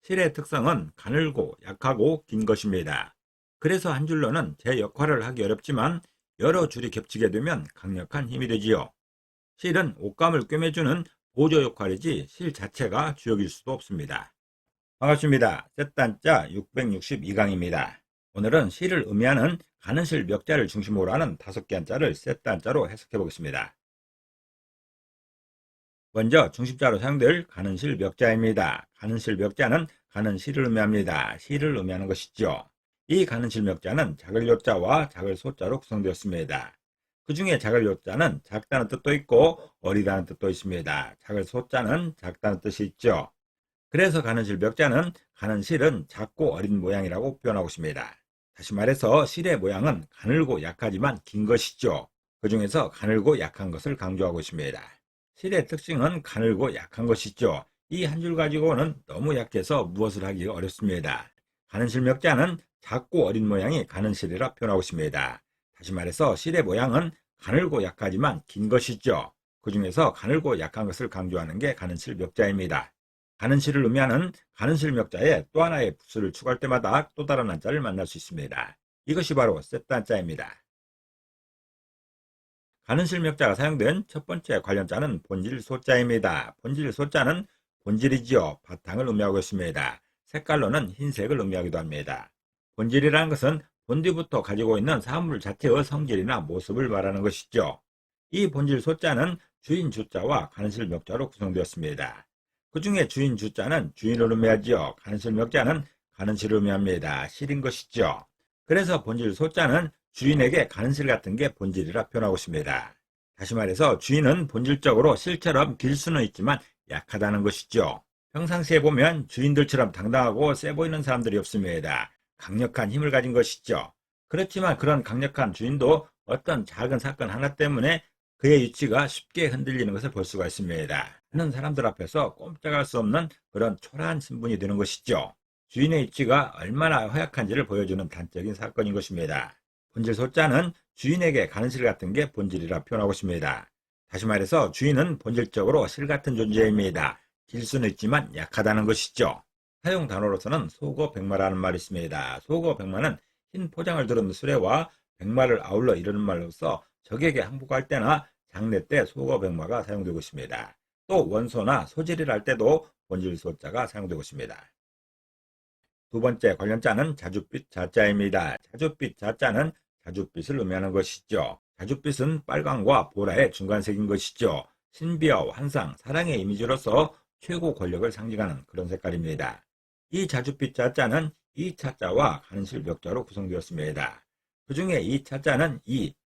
실의 특성은 가늘고 약하고 긴 것입니다. 그래서 한 줄로는 제 역할을 하기 어렵지만 여러 줄이 겹치게 되면 강력한 힘이 되지요. 실은 옷감을 꿰매주는 보조 역할이지 실 자체가 주역일 수도 없습니다. 반갑습니다. 셋단자 662강입니다. 오늘은 실을 의미하는 가는 실 몇 자를 중심으로 하는 5개 한자를 셋단자로 해석해 보겠습니다. 먼저 중심자로 사용될 가는 실 몇 자입니다. 가는 실 몇 자는 가는 실을 의미합니다. 실을 의미하는 것이죠. 이 가는 실 몇 자는 작을 요자와 작을 소자로 구성되었습니다. 그 중에 작을 요자는 작다는 뜻도 있고 어리다는 뜻도 있습니다. 작을 소자는 작다는 뜻이 있죠. 그래서 가는 실 몇 자는 가는 실은 작고 어린 모양이라고 표현하고 있습니다. 다시 말해서 실의 모양은 가늘고 약하지만 긴 것이죠. 그 중에서 가늘고 약한 것을 강조하고 있습니다. 실의 특징은 가늘고 약한 것이죠. 이 한 줄 가지고는 너무 약해서 무엇을 하기가 어렵습니다. 가는 실 몇 자는 작고 어린 모양이 가는 실이라 표현하고 있습니다. 다시 말해서 실의 모양은 가늘고 약하지만 긴 것이죠. 그 중에서 가늘고 약한 것을 강조하는 게 가는 실 몇 자입니다. 가는 실을 의미하는 가는 실 멱자에 또 하나의 부수를 추가할 때마다 또 다른 한자를 만날 수 있습니다. 이것이 바로 세트 한자입니다. 가는 실 멱자가 사용된 첫 번째 관련자는 본질 소자입니다. 본질 소자는 본질이지요. 바탕을 의미하고 있습니다. 색깔로는 흰색을 의미하기도 합니다. 본질이라는 것은 본디부터 가지고 있는 사물 자체의 성질이나 모습을 말하는 것이죠. 이 본질 소자는 주인 주자와 가는 실 멱자로 구성되었습니다. 그 중에 주인 주자는 주인을 의미하지요. 가는 실 멱자는 가는 실을 의미합니다. 실인 것이죠. 그래서 본질 소자는 주인에게 가는 실 같은 게 본질이라 표현하고 있습니다. 다시 말해서 주인은 본질적으로 실처럼 길 수는 있지만 약하다는 것이죠. 평상시에 보면 주인들처럼 당당하고 세 보이는 사람들이 없습니다. 강력한 힘을 가진 것이죠. 그렇지만 그런 강력한 주인도 어떤 작은 사건 하나 때문에 그의 위치가 쉽게 흔들리는 것을 볼 수가 있습니다. 많은 사람들 앞에서 꼼짝할 수 없는 그런 초라한 신분이 되는 것이죠. 주인의 위치가 얼마나 허약한지를 보여주는 단적인 사건인 것입니다. 본질 소자는 주인에게 가는 실 같은 게 본질이라 표현하고 있습니다. 다시 말해서 주인은 본질적으로 실 같은 존재입니다. 길 수는 있지만 약하다는 것이죠. 사용 단어로서는 소고 백마라는 말이 있습니다. 소고 백마는 흰 포장을 들은 수레와 백마를 아울러 이르는 말로서 적에게 항복할 때나 장례 때 소고 백마가 사용되고 있습니다. 또 원소나 소질이라 할 때도 본질 소자가 사용되고 있습니다. 두 번째 관련자는 자줏빛 자자입니다. 자줏빛 자자는 자줏빛을 의미하는 것이죠. 자줏빛은 빨강과 보라의 중간색인 것이죠. 신비와 환상, 사랑의 이미지로서 최고 권력을 상징하는 그런 색깔입니다. 이 자줏빛 자자는 이 차자와 가는 실 멱자로 구성되었습니다. 그 중에 이 차자는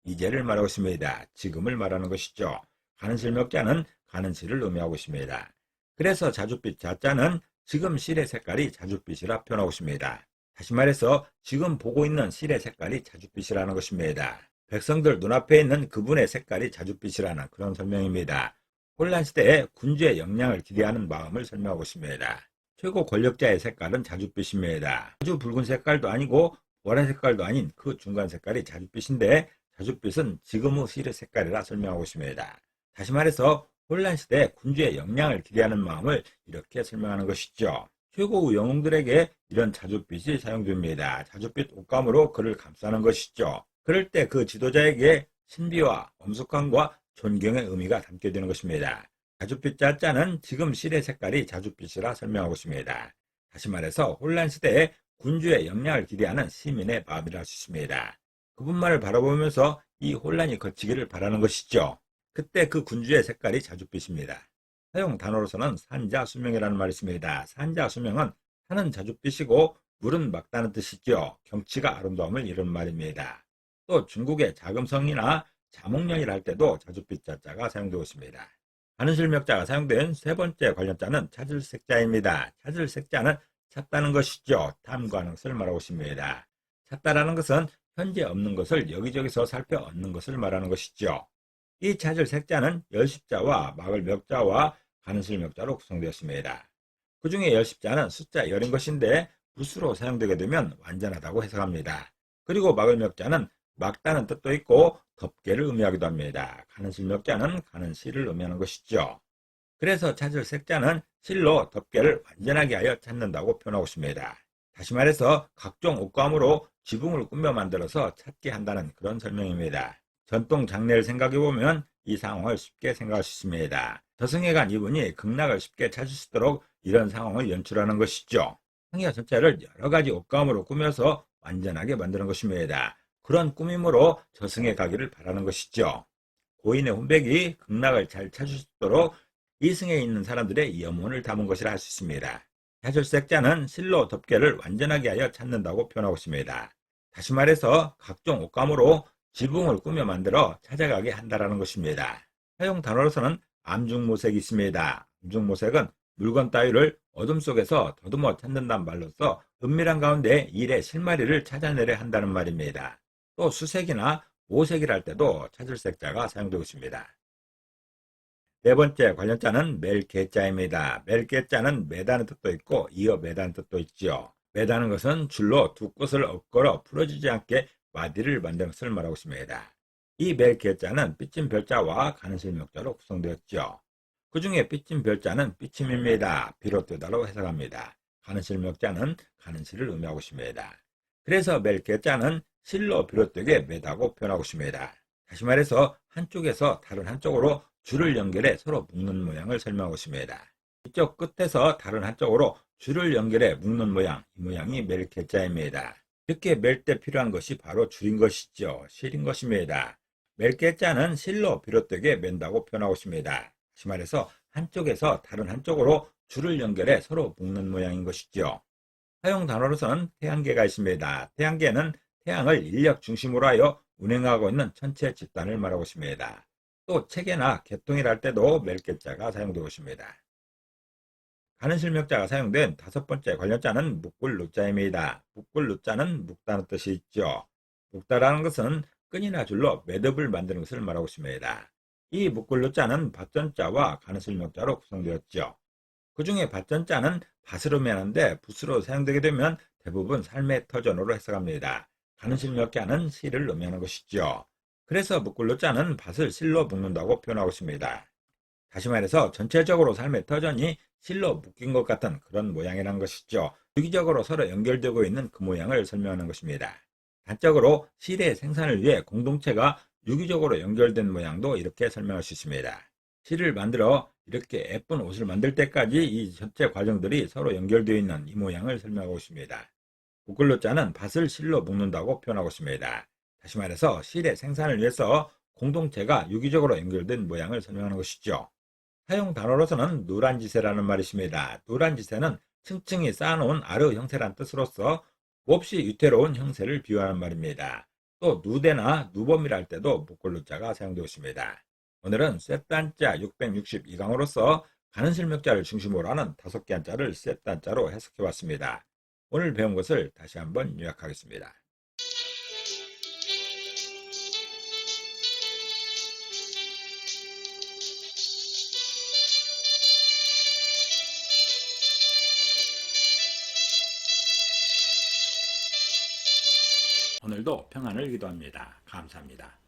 이제를 말하고 있습니다. 지금을 말하는 것이죠. 가는 실 멱자는 가는 실을 의미하고 있습니다. 그래서 자줏빛 자자는 지금 실의 색깔이 자줏빛이라 표현하고 있습니다. 다시 말해서 지금 보고 있는 실의 색깔이 자줏빛이라는 것입니다. 백성들 눈앞에 있는 그분의 색깔이 자줏빛이라는 그런 설명입니다. 혼란시대에 군주의 역량을 기대하는 마음을 설명하고 있습니다. 최고 권력자의 색깔은 자줏빛입니다. 아주 붉은 색깔도 아니고 보라 색깔도 아닌 그 중간 색깔이 자줏빛인데 자줏빛은 지금의 실의 색깔이라 설명하고 있습니다. 다시 말해서 혼란시대에 군주의 역량을 기대하는 마음을 이렇게 설명하는 것이죠. 최고의 영웅들에게 이런 자줏빛이 사용됩니다. 자줏빛 옷감으로 그를 감싸는 것이죠. 그럴 때 그 지도자에게 신비와 엄숙함과 존경의 의미가 담게 되는 것입니다. 자줏빛 자자는 지금 실의 색깔이 자줏빛이라 설명하고 있습니다. 다시 말해서 혼란시대에 군주의 역량을 기대하는 시민의 마음이라 할 수 있습니다. 그분만을 바라보면서 이 혼란이 거치기를 바라는 것이죠. 그때 그 군주의 색깔이 자줏빛입니다. 사용 단어로서는 산자수명이라는 말이 있습니다. 산자수명은 산은 자줏빛이고 물은 맑다는 뜻이죠. 경치가 아름다움을 이루는 말입니다. 또 중국의 자금성이나 자목련이라 할 때도 자줏빛 자자가 사용되고 있습니다. 가는 실명자가 사용된 세 번째 관련자는 찾을 색자입니다. 찾을 색자는 찾다는 것이죠. 탐구하는 것을 말하고 있습니다. 찾다라는 것은 현재 없는 것을 여기저기서 살펴 얻는 것을 말하는 것이죠. 이 찾을 색자는 열십자와 막을 멱자와 가는 실 멱자로 구성되었습니다. 그 중에 열십자는 숫자 열인 것인데 붓으로 사용되게 되면 완전하다고 해석합니다. 그리고 막을 멱자는 막다는 뜻도 있고 덮개를 의미하기도 합니다. 가는 실 멱자는 가는 실을 의미하는 것이죠. 그래서 찾을 색자는 실로 덮개를 완전하게 하여 찾는다고 표현하고 있습니다. 다시 말해서 각종 옷감으로 지붕을 꾸며 만들어서 찾게 한다는 그런 설명입니다. 전통 장례를 생각해보면 이 상황을 쉽게 생각할 수 있습니다. 저승에 간 이분이 극락을 쉽게 찾을 수 있도록 이런 상황을 연출하는 것이죠. 성야 전체를 여러 가지 옷감으로 꾸며서 완전하게 만드는 것입니다. 그런 꾸밈으로 저승에 가기를 바라는 것이죠. 고인의 혼백이 극락을 잘 찾을 수 있도록 이승에 있는 사람들의 염원을 담은 것이라 할 수 있습니다. 해설색자는 실로 덮개를 완전하게 하여 찾는다고 표현하고 있습니다. 다시 말해서 각종 옷감으로 지붕을 꾸며 만들어 찾아가게 한다라는 것입니다. 사용 단어로서는 암중모색이 있습니다. 암중모색은 물건 따위를 어둠 속에서 더듬어 찾는다는 말로써 은밀한 가운데 일의 실마리를 찾아내려 한다는 말입니다. 또 수색이나 모색이라 할 때도 찾을 색자가 사용되고 있습니다. 네 번째 관련자는 멜개자입니다. 멜개자는 매다는 뜻도 있고 이어 매다는 뜻도 있지요. 매다는 것은 줄로 두 끝을 엇걸어 풀어지지 않게 마디를 만드는 것을 말하고 있습니다. 이 멜개자는 삐친 별자와 가는실 명자로 구성되었죠. 그 중에 삐친 별자는 삐침입니다. 비롯되다로 해석합니다. 가는실 명자는 가는실을 의미하고 있습니다. 그래서 멜개자는 실로 비롯되게 매다고 표현하고 있습니다. 다시 말해서 한쪽에서 다른 한쪽으로 줄을 연결해 서로 묶는 모양을 설명하고 있습니다. 이쪽 끝에서 다른 한쪽으로 줄을 연결해 묶는 모양, 이 모양이 멜개자입니다. 이렇게 멜 때 필요한 것이 바로 줄인 것이죠. 실인 것입니다. 멜개자는 실로 비롯되게 맨다고 표현하고 있습니다. 다시 말해서 한쪽에서 다른 한쪽으로 줄을 연결해 서로 묶는 모양인 것이죠. 사용 단어로서는 태양계가 있습니다. 태양계는 태양을 인력 중심으로 하여 운행하고 있는 천체 집단을 말하고 있습니다. 또 체계나 개통이라 할 때도 멜개자가 사용되고 있습니다. 가는실명자가 사용된 다섯 번째 관련자는 묶을루자입니다. 묶을루자는 묶다는 뜻이 있죠. 묶다라는 것은 끈이나 줄로 매듭을 만드는 것을 말하고 있습니다. 이 묶을루자는 밭전자와 가는실명자로 구성되었죠. 그 중에 밭전자는 밭을 의미하는데 붓으로 사용되게 되면 대부분 삶의 터전으로 해석합니다. 가는실명자는 실을 의미하는 것이죠. 그래서 묶을루자는 밭을 실로 묶는다고 표현하고 있습니다. 다시 말해서 전체적으로 삶의 터전이 실로 묶인 것 같은 그런 모양이라는 것이죠. 유기적으로 서로 연결되고 있는 그 모양을 설명하는 것입니다. 단적으로 실의 생산을 위해 공동체가 유기적으로 연결된 모양도 이렇게 설명할 수 있습니다. 실을 만들어 이렇게 예쁜 옷을 만들 때까지 이 전체 과정들이 서로 연결되어 있는 이 모양을 설명하고 있습니다. 묶을루자는 밭을 실로 묶는다고 표현하고 있습니다. 다시 말해서 실의 생산을 위해서 공동체가 유기적으로 연결된 모양을 설명하는 것이죠. 사용 단어로서는 누란지세라는 말이 있습니다. 누란지세는 층층이 쌓아놓은 아르 형태란 뜻으로서 몹시 유태로운 형세를 비유하는 말입니다. 또 누대나 누범이라 할 때도 묶을루자가 사용되고 있습니다. 오늘은 셋단자 662강으로서 가는실명자를 중심으로 하는 5개 한자를 셋단자로 해석해봤습니다. 오늘 배운 것을 다시 한번 요약하겠습니다. 오늘도 평안을 기도합니다. 감사합니다.